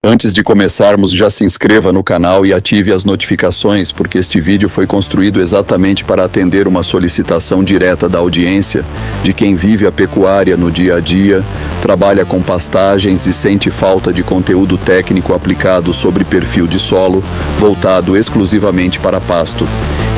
Antes de começarmos, já se inscreva no canal e ative as notificações, porque este vídeo foi construído exatamente para atender uma solicitação direta da audiência de quem vive a pecuária no dia a dia, trabalha com pastagens e sente falta de conteúdo técnico aplicado sobre perfil de solo, voltado exclusivamente para pasto.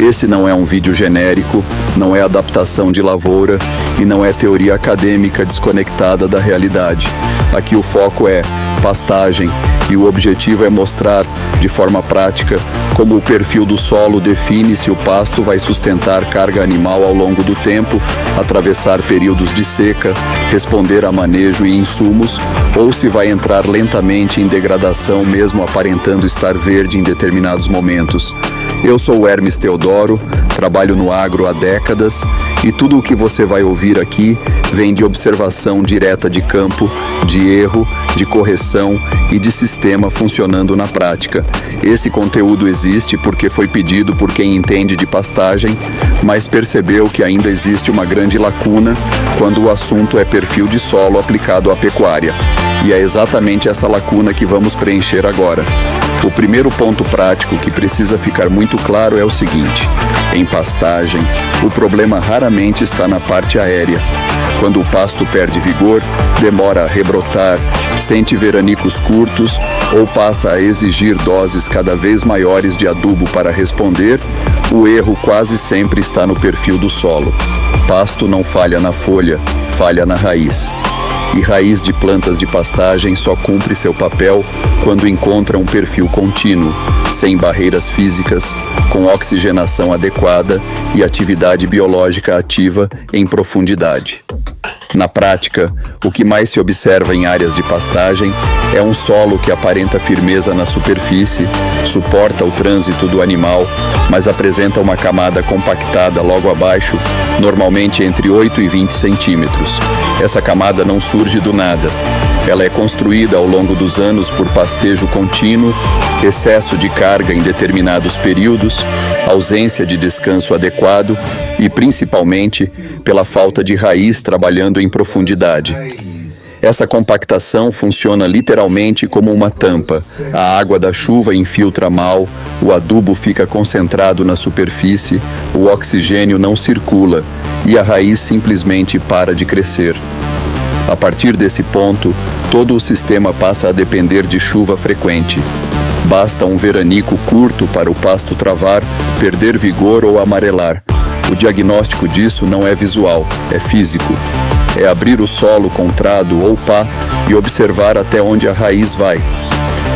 Esse não é um vídeo genérico, não é adaptação de lavoura e não é teoria acadêmica desconectada da realidade. Aqui o foco é pastagem e o objetivo é mostrar, de forma prática, como o perfil do solo define se o pasto vai sustentar carga animal ao longo do tempo, atravessar períodos de seca, responder a manejo e insumos, ou se vai entrar lentamente em degradação mesmo aparentando estar verde em determinados momentos. Eu sou o Hermes Teodoro, trabalho no agro há décadas e tudo o que você vai ouvir aqui vem de observação direta de campo, de erro, de correção e de sistema funcionando na prática. Esse conteúdo existe porque foi pedido por quem entende de pastagem, mas percebeu que ainda existe uma grande lacuna quando o assunto é perfil de solo aplicado à pecuária. E é exatamente essa lacuna que vamos preencher agora. O primeiro ponto prático que precisa ficar muito claro é o seguinte: em pastagem, o problema raramente está na parte aérea. Quando o pasto perde vigor, demora a rebrotar, sente veranicos curtos ou passa a exigir doses cada vez maiores de adubo para responder, o erro quase sempre está no perfil do solo. Pasto não falha na folha, falha na raiz. E raiz de plantas de pastagem só cumpre seu papel quando encontra um perfil contínuo, sem barreiras físicas, com oxigenação adequada e atividade biológica ativa em profundidade. Na prática, o que mais se observa em áreas de pastagem é um solo que aparenta firmeza na superfície, suporta o trânsito do animal, mas apresenta uma camada compactada logo abaixo, normalmente entre 8 e 20 centímetros. Essa camada não surge do nada. Ela é construída ao longo dos anos por pastejo contínuo, excesso de carga em determinados períodos, ausência de descanso adequado e, principalmente, pela falta de raiz trabalhando em profundidade. Essa compactação funciona literalmente como uma tampa. A água da chuva infiltra mal, o adubo fica concentrado na superfície, o oxigênio não circula e a raiz simplesmente para de crescer. A partir desse ponto, todo o sistema passa a depender de chuva frequente. Basta um veranico curto para o pasto travar, perder vigor ou amarelar. O diagnóstico disso não é visual, é físico. É abrir o solo com trado ou pá e observar até onde a raiz vai.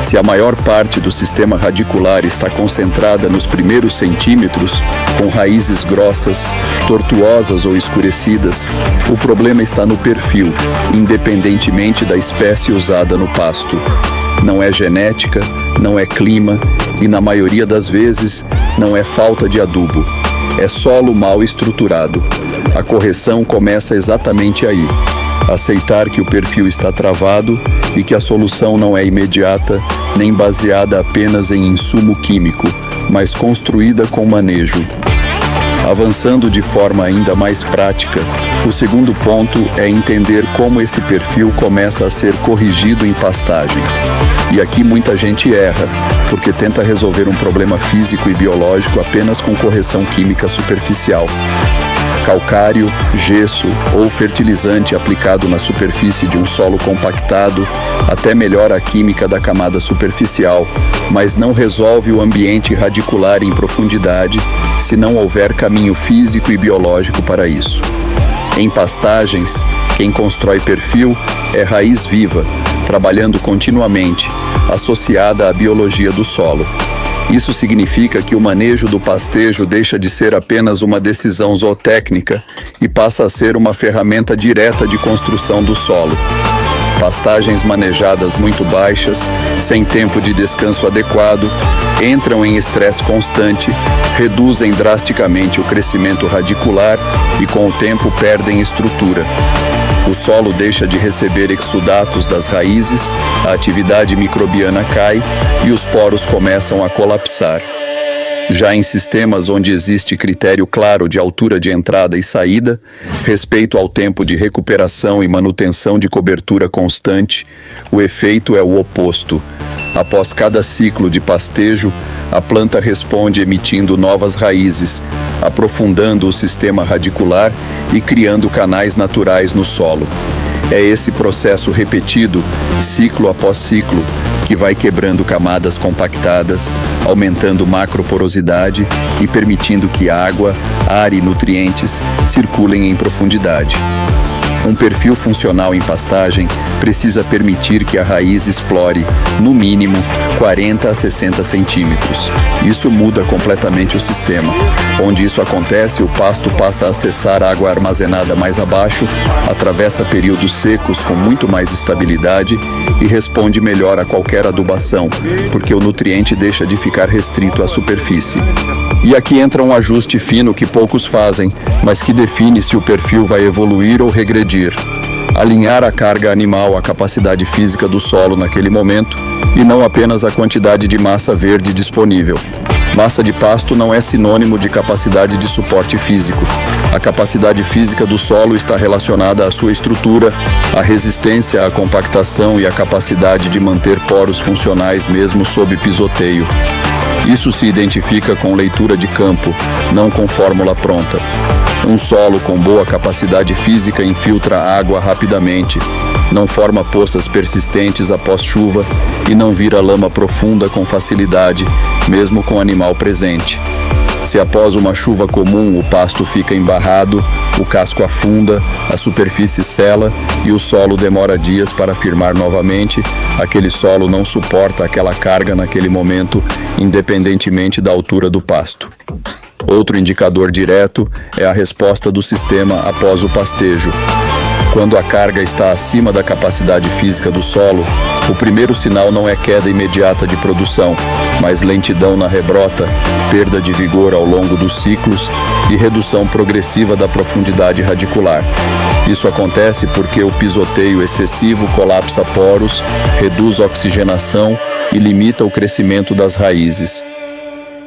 Se a maior parte do sistema radicular está concentrada nos primeiros centímetros, com raízes grossas, tortuosas ou escurecidas, o problema está no perfil, independentemente da espécie usada no pasto. Não é genética, não é clima e, na maioria das vezes, não é falta de adubo. É solo mal estruturado. A correção começa exatamente aí. Aceitar que o perfil está travado e que a solução não é imediata, nem baseada apenas em insumo químico, mas construída com manejo. Avançando de forma ainda mais prática, o segundo ponto é entender como esse perfil começa a ser corrigido em pastagem. E aqui muita gente erra, porque tenta resolver um problema físico e biológico apenas com correção química superficial. Calcário, gesso ou fertilizante aplicado na superfície de um solo compactado até melhora a química da camada superficial, mas não resolve o ambiente radicular em profundidade se não houver caminho físico e biológico para isso. Em pastagens, quem constrói perfil é raiz viva, trabalhando continuamente, associada à biologia do solo. Isso significa que o manejo do pastejo deixa de ser apenas uma decisão zootécnica e passa a ser uma ferramenta direta de construção do solo. Pastagens manejadas muito baixas, sem tempo de descanso adequado, entram em estresse constante, reduzem drasticamente o crescimento radicular e com o tempo perdem estrutura. O solo deixa de receber exudatos das raízes, a atividade microbiana cai e os poros começam a colapsar. Já em sistemas onde existe critério claro de altura de entrada e saída, respeito ao tempo de recuperação e manutenção de cobertura constante, o efeito é o oposto. Após cada ciclo de pastejo, a planta responde emitindo novas raízes, aprofundando o sistema radicular e criando canais naturais no solo. É esse processo repetido, ciclo após ciclo, que vai quebrando camadas compactadas, aumentando macroporosidade e permitindo que água, ar e nutrientes circulem em profundidade. Um perfil funcional em pastagem precisa permitir que a raiz explore, no mínimo, 40 a 60 centímetros. Isso muda completamente o sistema. Onde isso acontece, o pasto passa a acessar água armazenada mais abaixo, atravessa períodos secos com muito mais estabilidade e responde melhor a qualquer adubação, porque o nutriente deixa de ficar restrito à superfície. E aqui entra um ajuste fino que poucos fazem, mas que define se o perfil vai evoluir ou regredir. Alinhar a carga animal à capacidade física do solo naquele momento e não apenas a quantidade de massa verde disponível. Massa de pasto não é sinônimo de capacidade de suporte físico. A capacidade física do solo está relacionada à sua estrutura, à resistência à compactação e à capacidade de manter poros funcionais mesmo sob pisoteio. Isso se identifica com leitura de campo, não com fórmula pronta. Um solo com boa capacidade física infiltra água rapidamente, não forma poças persistentes após chuva e não vira lama profunda com facilidade, mesmo com animal presente. Se após uma chuva comum o pasto fica embarrado, o casco afunda, a superfície sela e o solo demora dias para firmar novamente, aquele solo não suporta aquela carga naquele momento, independentemente da altura do pasto. Outro indicador direto é a resposta do sistema após o pastejo. Quando a carga está acima da capacidade física do solo, o primeiro sinal não é queda imediata de produção, mas lentidão na rebrota, perda de vigor ao longo dos ciclos e redução progressiva da profundidade radicular. Isso acontece porque o pisoteio excessivo colapsa poros, reduz a oxigenação e limita o crescimento das raízes.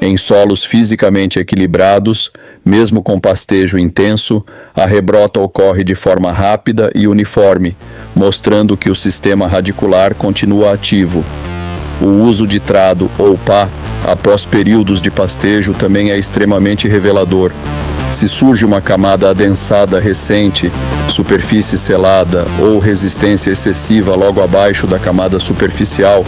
Em solos fisicamente equilibrados, mesmo com pastejo intenso, a rebrota ocorre de forma rápida e uniforme, mostrando que o sistema radicular continua ativo. O uso de trado ou pá após períodos de pastejo também é extremamente revelador. Se surge uma camada adensada recente, superfície selada ou resistência excessiva logo abaixo da camada superficial,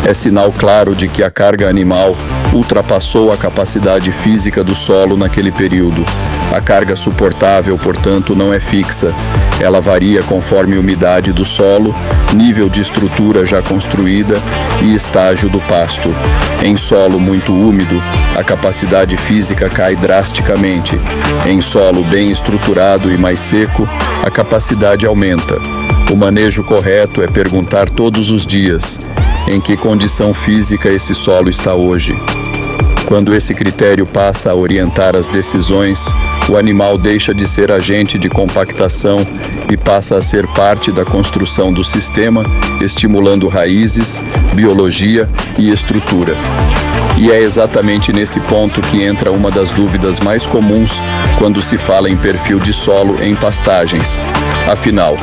é sinal claro de que a carga animal ultrapassou a capacidade física do solo naquele período. A carga suportável, portanto, não é fixa. Ela varia conforme a umidade do solo, nível de estrutura já construída e estágio do pasto. Em solo muito úmido, a capacidade física cai drasticamente. Em solo bem estruturado e mais seco, a capacidade aumenta. O manejo correto é perguntar todos os dias: em que condição física esse solo está hoje? Quando esse critério passa a orientar as decisões, o animal deixa de ser agente de compactação e passa a ser parte da construção do sistema, estimulando raízes, biologia e estrutura. E é exatamente nesse ponto que entra uma das dúvidas mais comuns quando se fala em perfil de solo em pastagens. Afinal,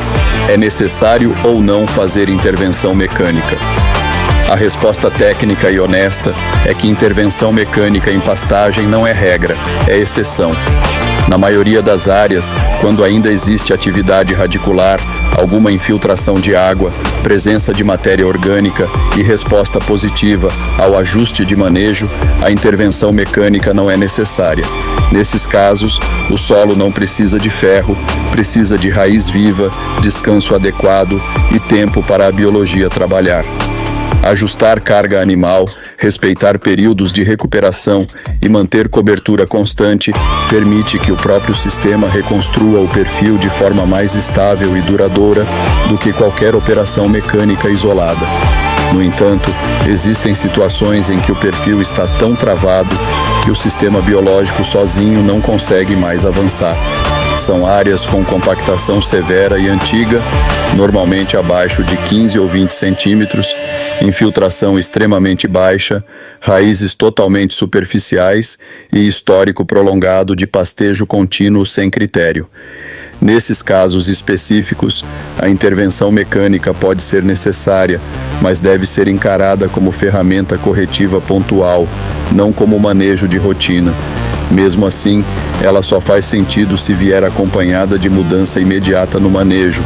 é necessário ou não fazer intervenção mecânica? A resposta técnica e honesta é que intervenção mecânica em pastagem não é regra, é exceção. Na maioria das áreas, quando ainda existe atividade radicular, alguma infiltração de água, presença de matéria orgânica e resposta positiva ao ajuste de manejo, a intervenção mecânica não é necessária. Nesses casos, o solo não precisa de ferro, precisa de raiz viva, descanso adequado e tempo para a biologia trabalhar. Ajustar carga animal, respeitar períodos de recuperação e manter cobertura constante permite que o próprio sistema reconstrua o perfil de forma mais estável e duradoura do que qualquer operação mecânica isolada. No entanto, existem situações em que o perfil está tão travado que o sistema biológico sozinho não consegue mais avançar. São áreas com compactação severa e antiga, normalmente abaixo de 15 ou 20 centímetros, infiltração extremamente baixa, raízes totalmente superficiais e histórico prolongado de pastejo contínuo sem critério. Nesses casos específicos, a intervenção mecânica pode ser necessária, mas deve ser encarada como ferramenta corretiva pontual, não como manejo de rotina. Mesmo assim, ela só faz sentido se vier acompanhada de mudança imediata no manejo.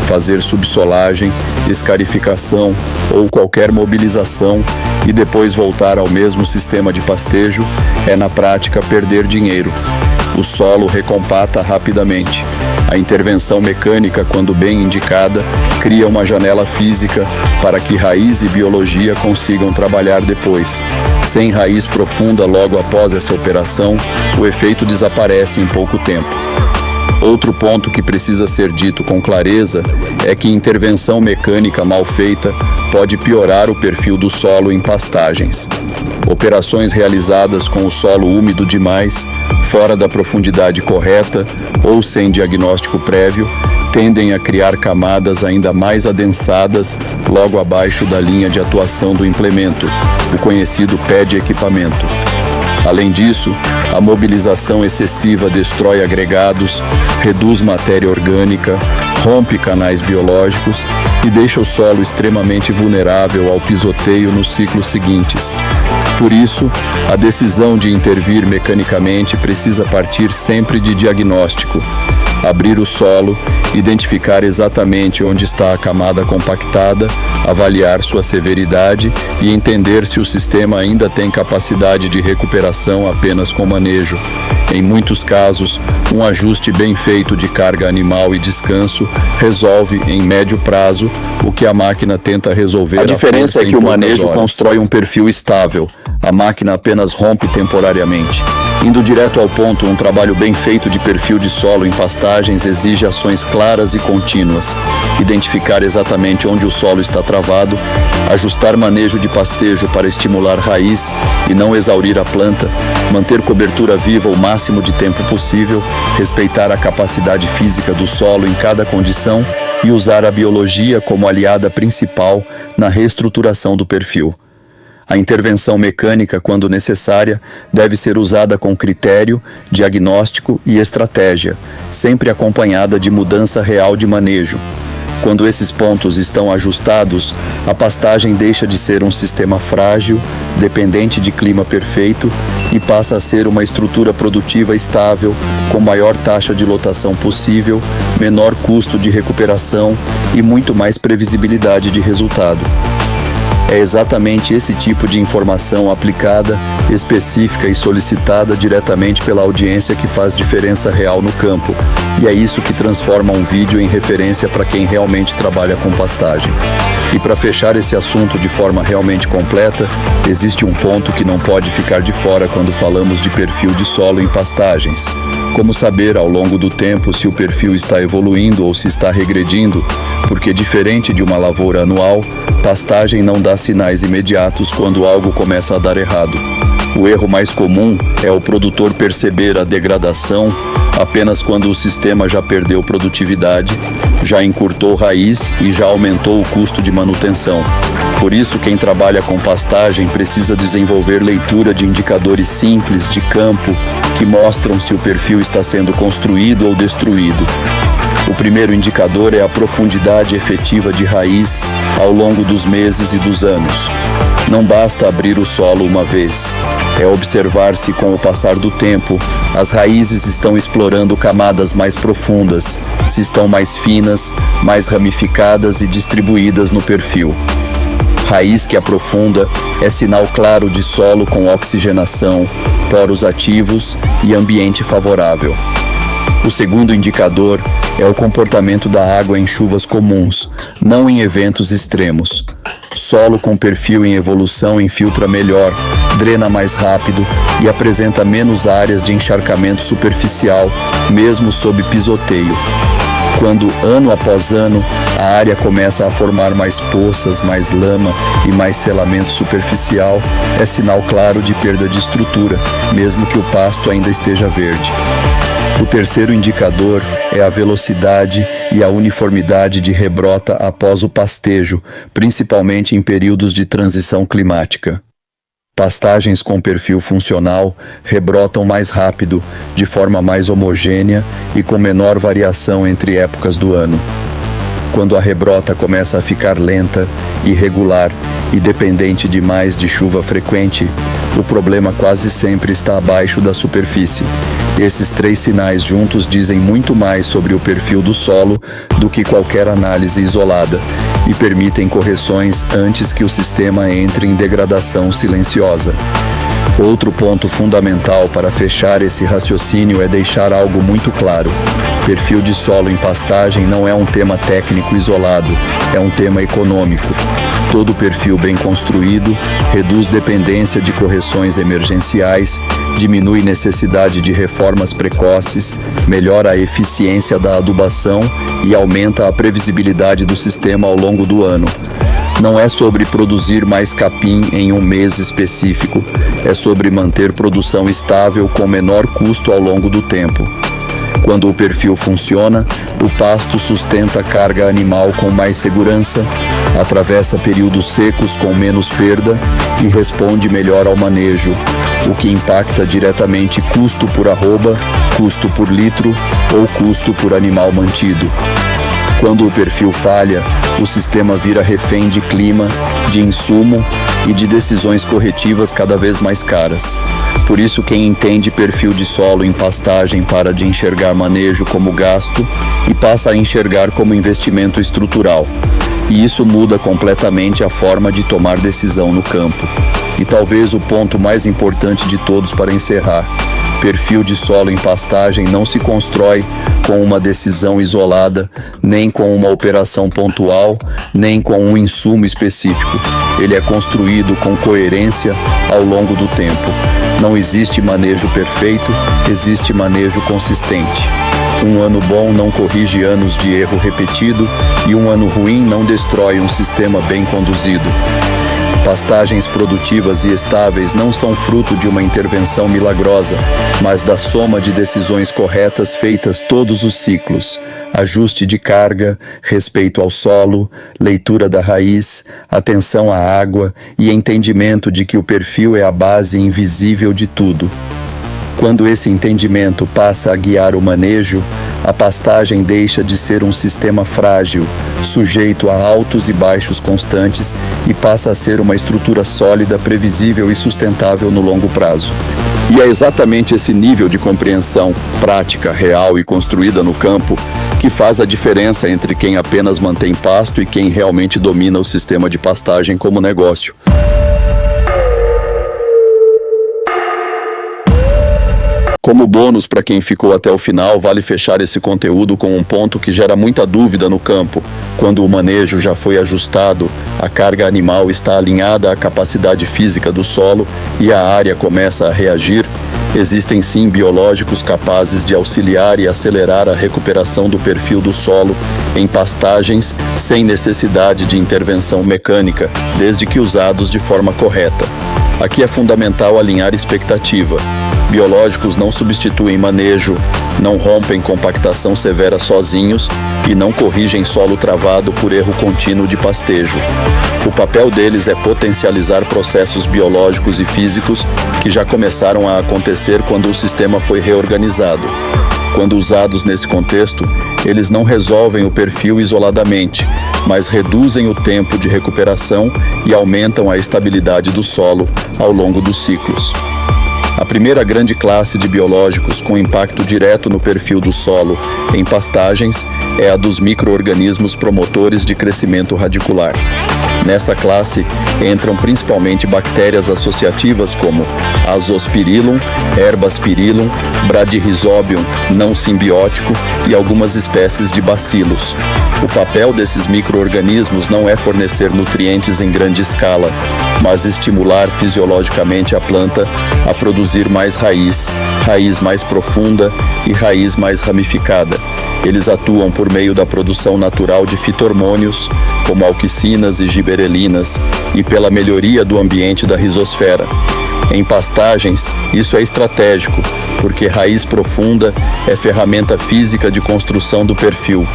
Fazer subsolagem, escarificação ou qualquer mobilização e depois voltar ao mesmo sistema de pastejo é, na prática, perder dinheiro. O solo recompacta rapidamente. A intervenção mecânica, quando bem indicada, cria uma janela física para que raiz e biologia consigam trabalhar depois. Sem raiz profunda logo após essa operação, o efeito desaparece em pouco tempo. Outro ponto que precisa ser dito com clareza é que intervenção mecânica mal feita pode piorar o perfil do solo em pastagens. Operações realizadas com o solo úmido demais, fora da profundidade correta ou sem diagnóstico prévio, tendem a criar camadas ainda mais adensadas logo abaixo da linha de atuação do implemento, o conhecido pé de equipamento. Além disso, a mobilização excessiva destrói agregados, reduz matéria orgânica, rompe canais biológicos e deixa o solo extremamente vulnerável ao pisoteio nos ciclos seguintes. Por isso, a decisão de intervir mecanicamente precisa partir sempre de diagnóstico. Abrir o solo, identificar exatamente onde está a camada compactada, avaliar sua severidade e entender se o sistema ainda tem capacidade de recuperação apenas com manejo. Em muitos casos, um ajuste bem feito de carga animal e descanso resolve, em médio prazo, o que a máquina tenta resolver. A diferença é que o manejo constrói um perfil estável. A máquina apenas rompe temporariamente. Indo direto ao ponto, um trabalho bem feito de perfil de solo em pastagens exige ações claras e contínuas. Identificar exatamente onde o solo está travado, ajustar manejo de pastejo para estimular raiz e não exaurir a planta, manter cobertura viva o máximo de tempo possível, respeitar a capacidade física do solo em cada condição e usar a biologia como aliada principal na reestruturação do perfil. A intervenção mecânica, quando necessária, deve ser usada com critério, diagnóstico e estratégia, sempre acompanhada de mudança real de manejo. Quando esses pontos estão ajustados, a pastagem deixa de ser um sistema frágil, dependente de clima perfeito, e passa a ser uma estrutura produtiva estável, com maior taxa de lotação possível, menor custo de recuperação e muito mais previsibilidade de resultado. É exatamente esse tipo de informação aplicada, específica e solicitada diretamente pela audiência que faz diferença real no campo, e é isso que transforma um vídeo em referência para quem realmente trabalha com pastagem. E para fechar esse assunto de forma realmente completa, existe um ponto que não pode ficar de fora quando falamos de perfil de solo em pastagens. Como saber ao longo do tempo se o perfil está evoluindo ou se está regredindo, porque diferente de uma lavoura anual, pastagem não dá sinais imediatos quando algo começa a dar errado. O erro mais comum é o produtor perceber a degradação apenas quando o sistema já perdeu produtividade, já encurtou raiz e já aumentou o custo de manutenção. Por isso, quem trabalha com pastagem precisa desenvolver leitura de indicadores simples de campo que mostram se o perfil está sendo construído ou destruído. O primeiro indicador é a profundidade efetiva de raiz ao longo dos meses e dos anos. Não basta abrir o solo uma vez. É observar se, com o passar do tempo, as raízes estão explorando camadas mais profundas, se estão mais finas, mais ramificadas e distribuídas no perfil. Raiz que aprofunda é sinal claro de solo com oxigenação, poros ativos e ambiente favorável. O segundo indicador é o comportamento da água em chuvas comuns, não em eventos extremos. Solo com perfil em evolução infiltra melhor, drena mais rápido e apresenta menos áreas de encharcamento superficial, mesmo sob pisoteio. Quando, ano após ano, a área começa a formar mais poças, mais lama e mais selamento superficial, é sinal claro de perda de estrutura, mesmo que o pasto ainda esteja verde. O terceiro indicador é a velocidade e a uniformidade de rebrota após o pastejo, principalmente em períodos de transição climática. Pastagens com perfil funcional rebrotam mais rápido, de forma mais homogênea e com menor variação entre épocas do ano. Quando a rebrota começa a ficar lenta, irregular e dependente demais de chuva frequente, o problema quase sempre está abaixo da superfície. Esses 3 sinais juntos dizem muito mais sobre o perfil do solo do que qualquer análise isolada e permitem correções antes que o sistema entre em degradação silenciosa. Outro ponto fundamental para fechar esse raciocínio é deixar algo muito claro. Perfil de solo em pastagem não é um tema técnico isolado, é um tema econômico. Todo perfil bem construído reduz dependência de correções emergenciais, diminui necessidade de reformas precoces, melhora a eficiência da adubação e aumenta a previsibilidade do sistema ao longo do ano. Não é sobre produzir mais capim em um mês específico, é sobre manter produção estável com menor custo ao longo do tempo. Quando o perfil funciona, o pasto sustenta a carga animal com mais segurança, atravessa períodos secos com menos perda e responde melhor ao manejo, o que impacta diretamente custo por arroba, custo por litro ou custo por animal mantido. Quando o perfil falha, o sistema vira refém de clima, de insumo e de decisões corretivas cada vez mais caras. Por isso, quem entende perfil de solo em pastagem para de enxergar manejo como gasto e passa a enxergar como investimento estrutural. E isso muda completamente a forma de tomar decisão no campo. E talvez o ponto mais importante de todos para encerrar: perfil de solo em pastagem não se constrói com uma decisão isolada, nem com uma operação pontual, nem com um insumo específico. Ele é construído com coerência ao longo do tempo. Não existe manejo perfeito, existe manejo consistente. Um ano bom não corrige anos de erro repetido e um ano ruim não destrói um sistema bem conduzido. Pastagens produtivas e estáveis não são fruto de uma intervenção milagrosa, mas da soma de decisões corretas feitas todos os ciclos: ajuste de carga, respeito ao solo, leitura da raiz, atenção à água e entendimento de que o perfil é a base invisível de tudo. Quando esse entendimento passa a guiar o manejo, a pastagem deixa de ser um sistema frágil, sujeito a altos e baixos constantes, e passa a ser uma estrutura sólida, previsível e sustentável no longo prazo. E é exatamente esse nível de compreensão prática, real e construída no campo que faz a diferença entre quem apenas mantém pasto e quem realmente domina o sistema de pastagem como negócio. Como bônus para quem ficou até o final, vale fechar esse conteúdo com um ponto que gera muita dúvida no campo. Quando o manejo já foi ajustado, a carga animal está alinhada à capacidade física do solo e a área começa a reagir, existem sim biológicos capazes de auxiliar e acelerar a recuperação do perfil do solo em pastagens sem necessidade de intervenção mecânica, desde que usados de forma correta. Aqui é fundamental alinhar expectativa. Biológicos não substituem manejo, não rompem compactação severa sozinhos e não corrigem solo travado por erro contínuo de pastejo. O papel deles é potencializar processos biológicos e físicos que já começaram a acontecer quando o sistema foi reorganizado. Quando usados nesse contexto, eles não resolvem o perfil isoladamente, mas reduzem o tempo de recuperação e aumentam a estabilidade do solo ao longo dos ciclos. A primeira grande classe de biológicos com impacto direto no perfil do solo em pastagens é a dos micro-organismos promotores de crescimento radicular. Nessa classe entram principalmente bactérias associativas como Azospirillum, Herbaspirillum, Bradyrhizobium não simbiótico e algumas espécies de bacilos. O papel desses micro-organismos não é fornecer nutrientes em grande escala, mas estimular fisiologicamente a planta a produzir mais raiz, raiz mais profunda e raiz mais ramificada. Eles atuam por meio da produção natural de fito-hormônios, como auxicinas e giberelinas, e pela melhoria do ambiente da rizosfera. Em pastagens, isso é estratégico, porque raiz profunda é ferramenta física de construção do perfil.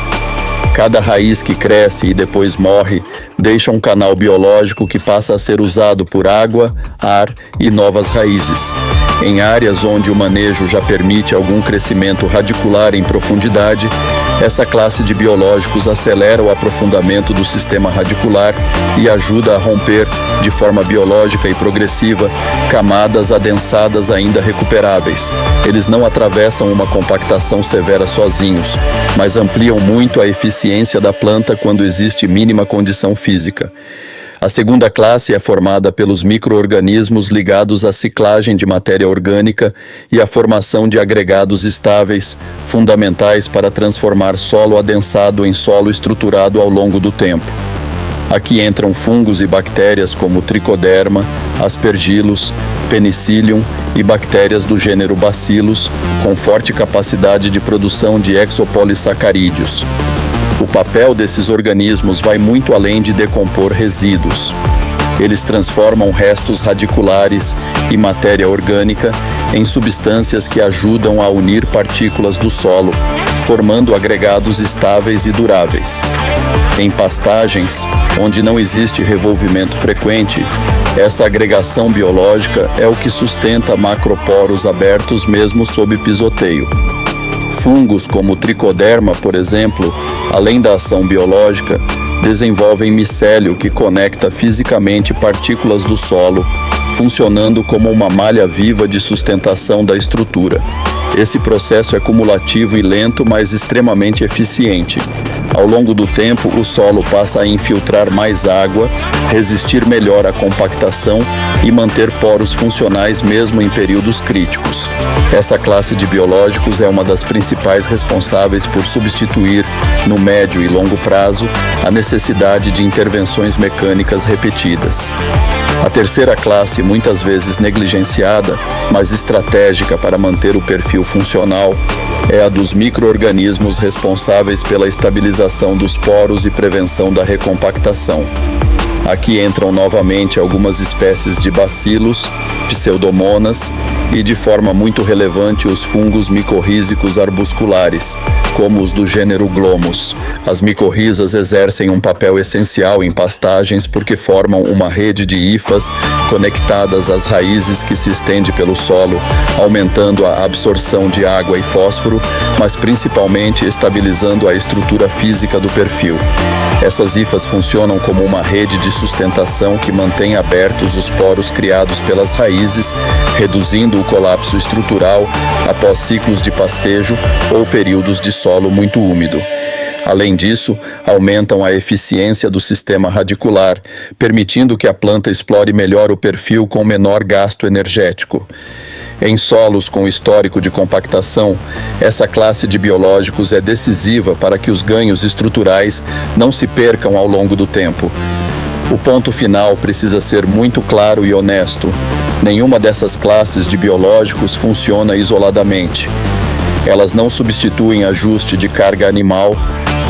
Cada raiz que cresce e depois morre deixa um canal biológico que passa a ser usado por água, ar e novas raízes. Em áreas onde o manejo já permite algum crescimento radicular em profundidade, Essa classe de biológicos acelera o aprofundamento do sistema radicular e ajuda a romper, de forma biológica e progressiva, camadas adensadas ainda recuperáveis. Eles não atravessam uma compactação severa sozinhos, mas ampliam muito a eficiência da planta quando existe mínima condição física. A segunda classe é formada pelos micro-organismos ligados à ciclagem de matéria orgânica e à formação de agregados estáveis, fundamentais para transformar solo adensado em solo estruturado ao longo do tempo. Aqui entram fungos e bactérias como Trichoderma, Aspergillus, Penicillium e bactérias do gênero Bacillus, com forte capacidade de produção de exopolissacarídeos. O papel desses organismos vai muito além de decompor resíduos. Eles transformam restos radiculares e matéria orgânica em substâncias que ajudam a unir partículas do solo, formando agregados estáveis e duráveis. Em pastagens, onde não existe revolvimento frequente, essa agregação biológica é o que sustenta macroporos abertos mesmo sob pisoteio. Fungos como o Trichoderma, por exemplo, além da ação biológica, desenvolvem micélio que conecta fisicamente partículas do solo, funcionando como uma malha viva de sustentação da estrutura. Esse processo é cumulativo e lento, mas extremamente eficiente. Ao longo do tempo, o solo passa a infiltrar mais água, resistir melhor à compactação e manter poros funcionais mesmo em períodos críticos. Essa classe de biológicos é uma das principais responsáveis por substituir, no médio e longo prazo, a necessidade de intervenções mecânicas repetidas. A terceira classe, muitas vezes negligenciada, mas estratégica para manter o perfil funcional, é a dos micro-organismos responsáveis pela estabilização dos poros e prevenção da recompactação. Aqui entram novamente algumas espécies de bacilos, pseudomonas e, de forma muito relevante, os fungos micorrízicos arbusculares, como os do gênero Glomus. As micorrizas exercem um papel essencial em pastagens porque formam uma rede de hifas conectadas às raízes que se estende pelo solo, aumentando a absorção de água e fósforo, mas principalmente estabilizando a estrutura física do perfil. Essas hifas funcionam como uma rede de sustentação que mantém abertos os poros criados pelas raízes, reduzindo o colapso estrutural após ciclos de pastejo ou períodos de solo muito úmido. Além disso, aumentam a eficiência do sistema radicular, permitindo que a planta explore melhor o perfil com menor gasto energético. Em solos com histórico de compactação, essa classe de biológicos é decisiva para que os ganhos estruturais não se percam ao longo do tempo. O ponto final precisa ser muito claro e honesto. Nenhuma dessas classes de biológicos funciona isoladamente. Elas não substituem ajuste de carga animal,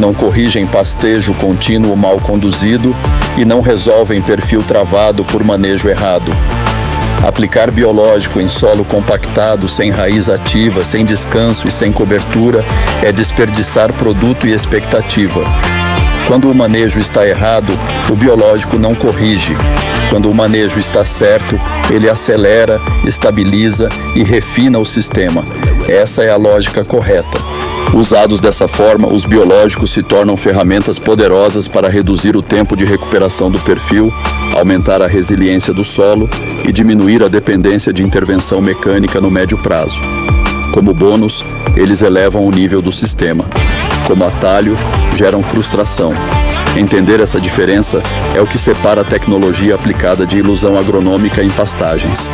não corrigem pastejo contínuo mal conduzido e não resolvem perfil travado por manejo errado. Aplicar biológico em solo compactado, sem raiz ativa, sem descanso e sem cobertura, é desperdiçar produto e expectativa. Quando o manejo está errado, o biológico não corrige. Quando o manejo está certo, ele acelera, estabiliza e refina o sistema. Essa é a lógica correta. Usados dessa forma, os biológicos se tornam ferramentas poderosas para reduzir o tempo de recuperação do perfil, aumentar a resiliência do solo e diminuir a dependência de intervenção mecânica no médio prazo. Como bônus, eles elevam o nível do sistema. Como atalho, geram frustração. Entender essa diferença é o que separa a tecnologia aplicada de ilusão agronômica em pastagens.